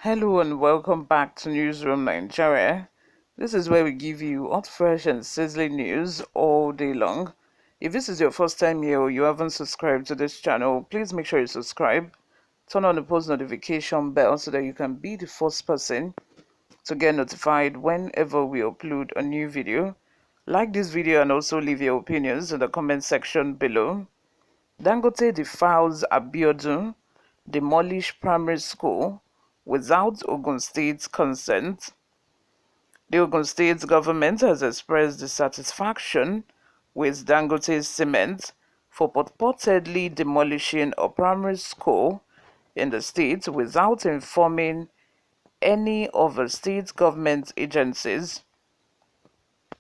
Hello and welcome back to Newsroom Nigeria. This is where we give you hot, fresh and sizzling news all day long. If this is your first time here or you haven't subscribed to this channel, please make sure you subscribe. Turn on the post notification bell so that you can be the first person to get notified whenever we upload a new video. Like this video and also leave your opinions in the comment section below. Dangote Defies Abiodun, Demolish Primary School without Ogun State's consent. The Ogun State government has expressed dissatisfaction with Dangote's cement for purportedly demolishing a primary school in the state without informing any of the state government agencies.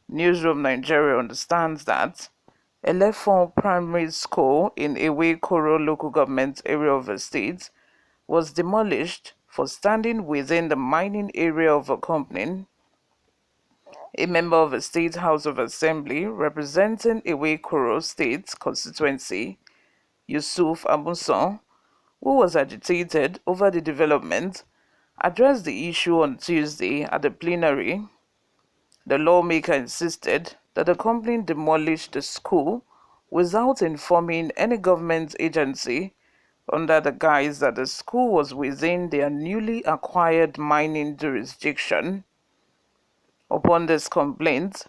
Newsroom Nigeria understands that Elefon Primary School in Koro local government area of the state was demolished for standing within the mining area of a company. A member of the State House of Assembly representing Koro State constituency, Yusuf Amuson, who was agitated over the development, addressed the issue on Tuesday at the plenary. The lawmaker insisted that the company demolished the school without informing any government agency under the guise that the school was within their newly acquired mining jurisdiction. Upon this complaint,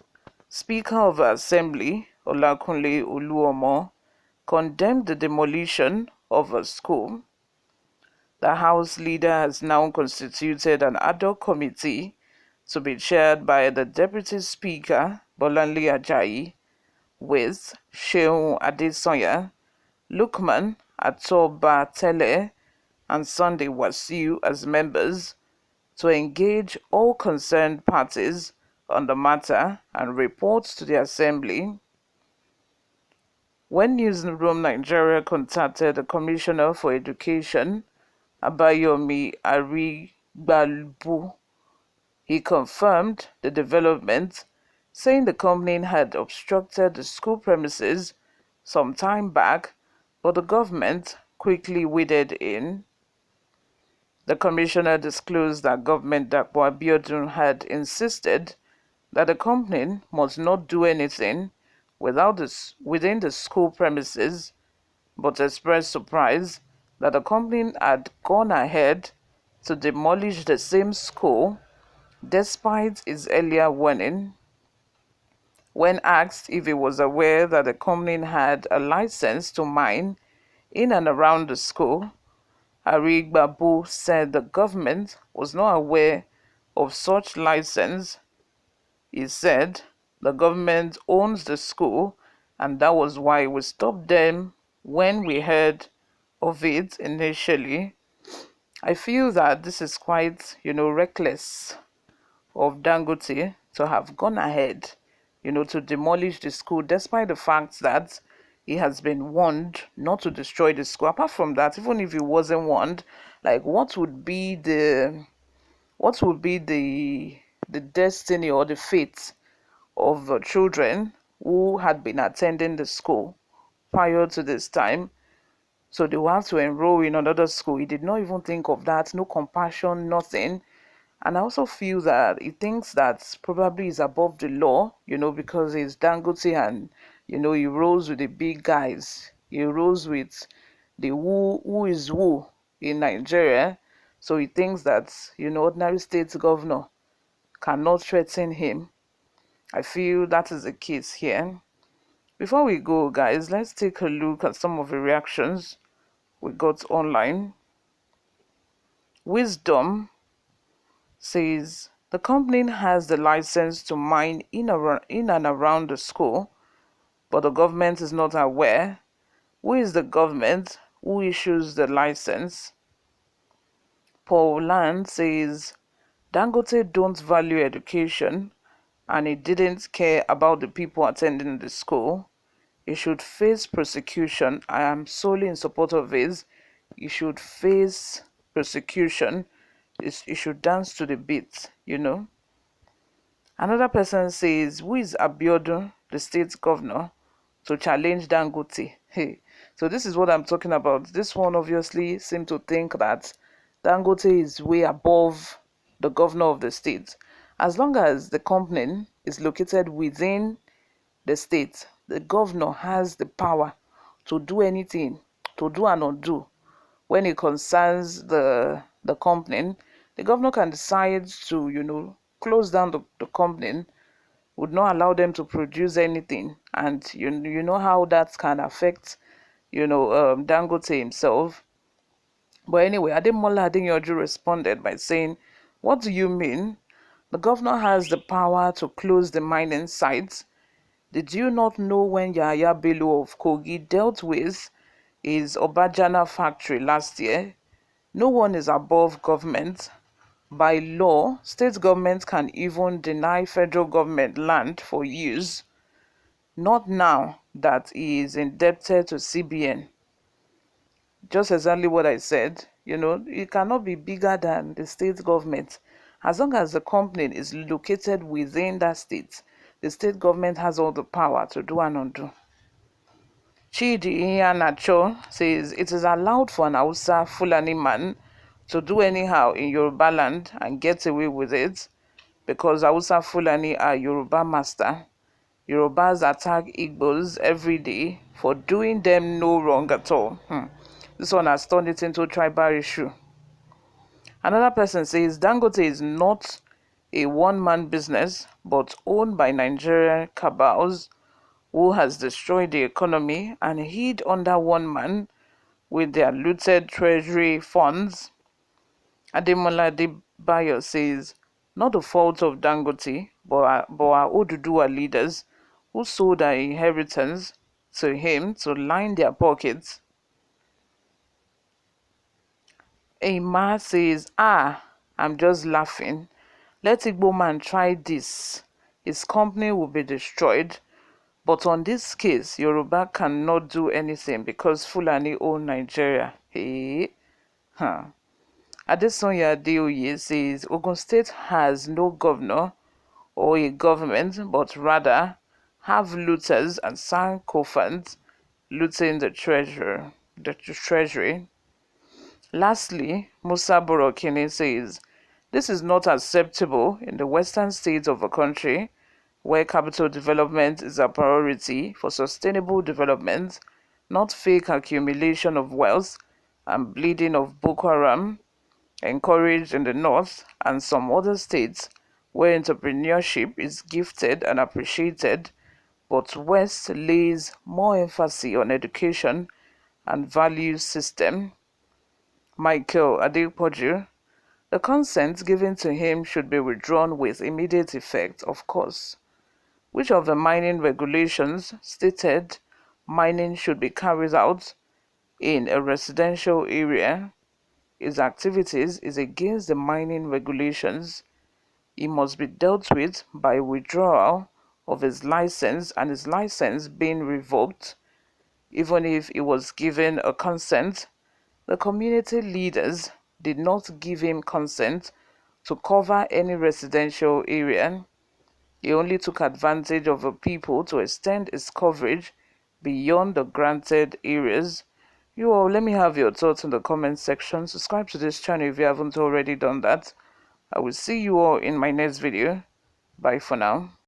Speaker of the Assembly, Olakunle Oluomo, condemned the demolition of a school. The House leader has now constituted an ad hoc committee to be chaired by the Deputy Speaker, Bolanle Ajayi, with Shehu Adesanya, Lukman Atoba Tele, and Sunday Wasiu as members to engage all concerned parties on the matter and report to the Assembly. When Newsroom Nigeria contacted the Commissioner for Education, Abayomi Arigbalubu, he confirmed the development, saying the company had obstructed the school premises some time back, but the government quickly waded in. The commissioner disclosed that Government Dapo Abiodun had insisted that the company must not do anything within the school premises, but expressed surprise that the company had gone ahead to demolish the same school despite its earlier warning. When asked if he was aware that the company had a license to mine in and around the school, Arigbabu said the government was not aware of such license. He said the government owns the school and that was why we stopped them when we heard of it initially. I feel that this is quite, reckless of Dangote to have gone ahead, to demolish the school despite the fact that he has been warned not to destroy the school. Apart from that, even if he wasn't warned, like what would be the destiny or the fate of children who had been attending the school prior to this time? So they will have to enroll in another school. He did not even think of that, no compassion, nothing. And I also feel that he thinks that probably is above the law, because he's Dangote and, he rolls with the big guys. He rolls with the who is who in Nigeria. So he thinks that, ordinary state governor cannot threaten him. I feel that is the case here. Before we go, guys, let's take a look at some of the reactions we got online. Wisdom says the company has the license to mine in and around the school, but the government is not aware. Who is the government? Who issues the license? Paul Land says Dangote don't value education and he didn't care about the people attending the school. He should face prosecution. I am solely in support of this. He should face prosecution. He should dance to the beat, Another person says, who is Abiodun, the state governor, to challenge Dangote? Hey, so this is what I'm talking about. This one obviously seemed to think that Dangote is way above the governor of the state. As long as the company is located within the state, the governor has the power to do anything, to do and undo. When it concerns the company, the governor can decide to, close down the company, would not allow them to produce anything. And you know how that can affect, Dangote himself. But anyway, Ademola Adeyanju responded by saying, "What do you mean? The governor has the power to close the mining sites. Did you not know when Yahaya Bello of Kogi dealt with his Obajana factory last year? No one is above government. By law, state governments can even deny federal government land for use. Not now that he is indebted to CBN." Just exactly what I said. It cannot be bigger than the state government. As long as the company is located within that state, the state government has all the power to do and undo. Chidi Iheanacho says it is allowed for an Hausa Fulani man to do anyhow in Yoruba land and get away with it because Hausa Fulani are Yoruba master. Yorubas attack Igbos every day for doing them no wrong at all. This one has turned it into a tribal issue. Another person says Dangote is not a one-man business but owned by Nigerian cabals who has destroyed the economy and hid under one man with their looted treasury funds. Ademola Adebayo says, not the fault of Dangote, but our Oduduwa leaders who sold their inheritance to him to line their pockets. Emma says, I'm just laughing. Let Igbo man try this. His company will be destroyed. But on this case, Yoruba cannot do anything because Fulani own Nigeria. Hey. Adesonya Adeoye says Ogun State has no governor or a government, but rather have looters and sycophants looting the treasury. Lastly, Musa Borokini says, this is not acceptable in the western states of a country where capital development is a priority for sustainable development, not fake accumulation of wealth and bleeding of Boko Haram, encouraged in the north and some other states where entrepreneurship is gifted and appreciated, but West lays more emphasis on education and value system. Michael Adepoju, the consent given to him should be withdrawn with immediate effect, of course. Which of the mining regulations stated mining should be carried out in a residential area? His activities is against the mining regulations. He must be dealt with by withdrawal of his license and his license being revoked. Even if he was given a consent, the community leaders did not give him consent to cover any residential area. He only took advantage of the people to extend his coverage beyond the granted areas. You all, let me have your thoughts in the comment section. Subscribe to this channel if you haven't already done that. I will see you all in my next video. Bye for now.